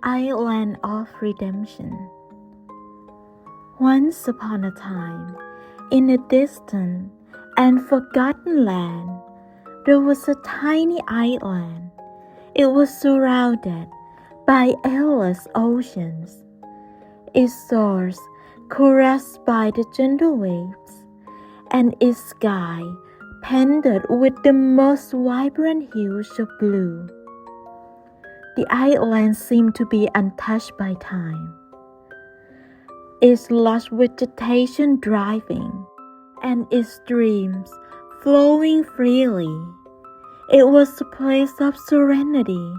Island of Redemption. Once upon a time, in a distant and forgotten land, there was a tiny island. It was surrounded by endless oceans, its shores caressed by the gentle waves, and its sky painted with the most vibrant hues of blue. The island seemed to be untouched by time, its lush vegetation thriving, and its streams flowing freely. It was a place of serenity,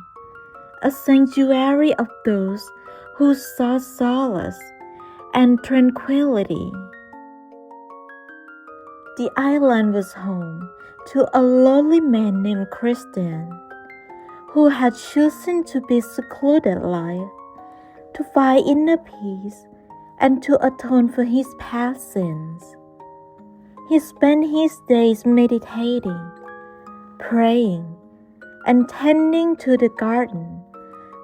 a sanctuary of those who sought solace and tranquility. The island was home to a lonely man named Christain, who had chosen to be secluded life, to find inner peace, and to atone for his past sins. He spent his days meditating, praying, and tending to the garden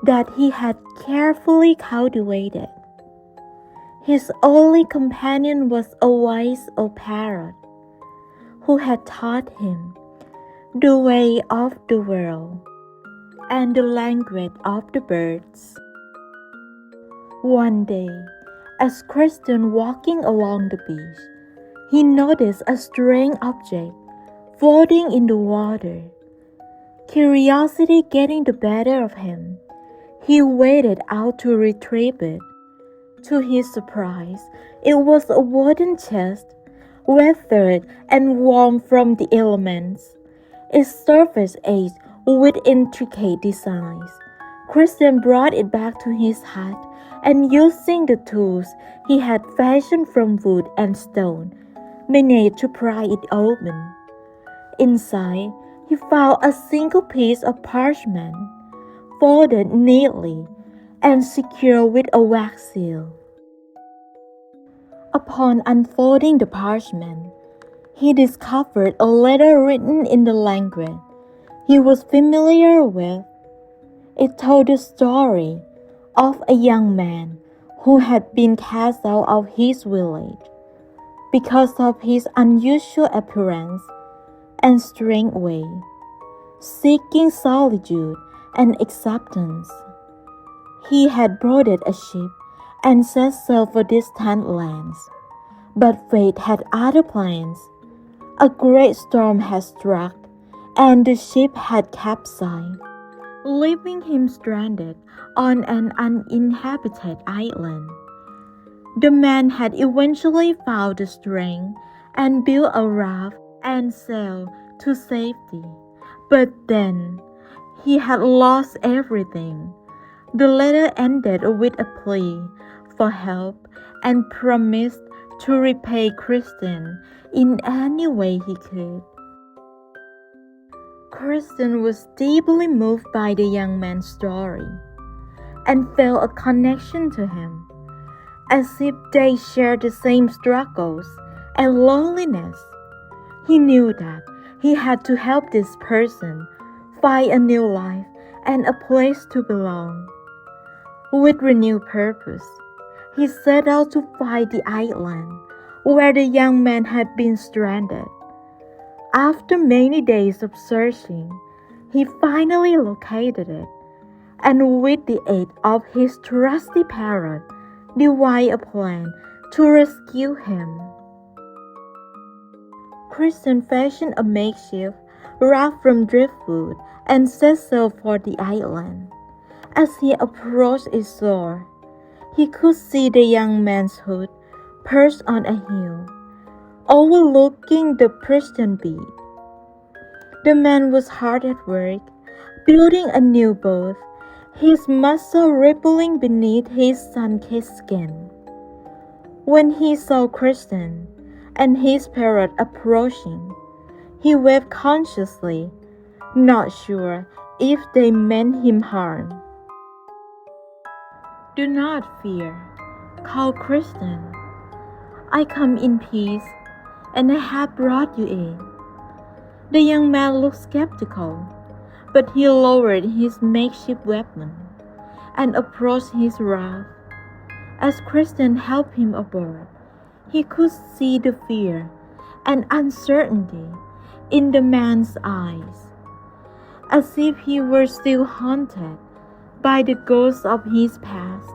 that he had carefully cultivated. His only companion was a wise old parrot, who had taught him the way of the world and the language of the birds. One day, as Christain walking along the beach, he noticed a strange object floating in the water. Curiosity getting the better of him, he waded out to retrieve it. To his surprise, it was a wooden chest, weathered and warm from the elements, its surface edged with intricate designs. Christain brought it back to his hut and, using the tools he had fashioned from wood and stone, managed to pry it open. Inside, he found a single piece of parchment, folded neatly and secured with a wax seal. Upon unfolding the parchment, he discovered a letter written in the language he was familiar with. It told the story of a young man who had been cast out of his village because of his unusual appearance and strange way, seeking solitude and acceptance. He had boarded a ship and set sail for distant lands, but fate had other plans. A great storm had struck, and the ship had capsized, leaving him stranded on an uninhabited island. The man had eventually found the strength and built a raft and sailed to safety, but then he had lost everything. The letter ended with a plea for help and promised to repay Christain in any way he could. Christain was deeply moved by the young man's story and felt a connection to him, as if they shared the same struggles and loneliness. He knew that he had to help this person find a new life and a place to belong. With renewed purpose, he set out to find the island where the young man had been stranded. After many days of searching, he finally located it, and with the aid of his trusty parrot, devised a plan to rescue him. Christain fashioned a makeshift raft from driftwood and set sail for the island. As he approached its shore, he could see the young man's hut perched on a hill, overlooking the pristine beach. The man was hard at work, building a new boat, his muscle rippling beneath his sun-kissed skin. When he saw Christain and his parrot approaching, he waved consciously, not sure if they meant him harm. "Do not fear," called Christain. "I come in peace, and I have brought you in." The young man looked skeptical, but he lowered his makeshift weapon and approached his raft. As Christain helped him aboard, he could see the fear and uncertainty in the man's eyes, as if he were still haunted by the ghosts of his past.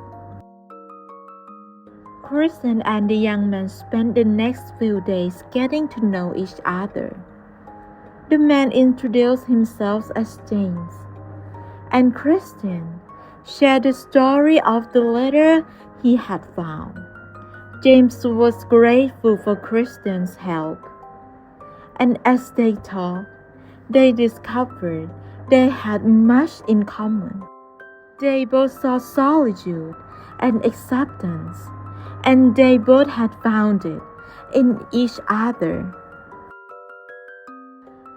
Christain and the young man spent the next few days getting to know each other. The man introduced himself as James, and Christain shared the story of the letter he had found. James was grateful for Christian's help, and as they talked, they discovered they had much in common. They both sought solitude and acceptance, and they both had found it in each other.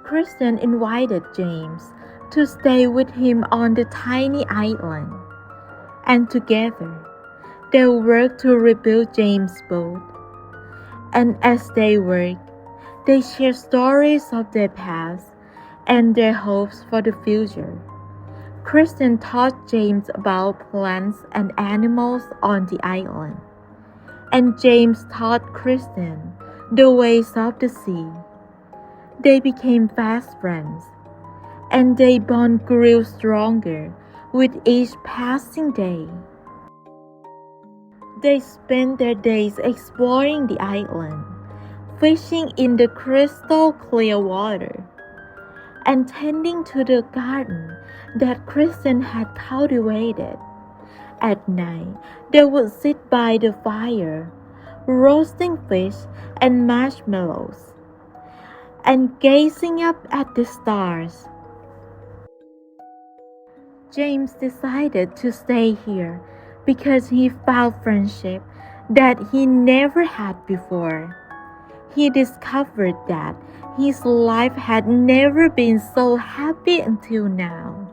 Christain invited James to stay with him on the tiny island, and together they worked to rebuild James' boat. And as they worked, they shared stories of their past and their hopes for the future. Christain taught James about plants and animals on the island, and James taught Christain the ways of the sea. They became fast friends, and their bond grew stronger with each passing day. They spent their days exploring the island, fishing in the crystal clear water, and tending to the garden that Christain had cultivated. At night, they would sit by the fire, roasting fish and marshmallows, and gazing up at the stars. James decided to stay here because he found friendship that he never had before. He discovered that his life had never been so happy until now.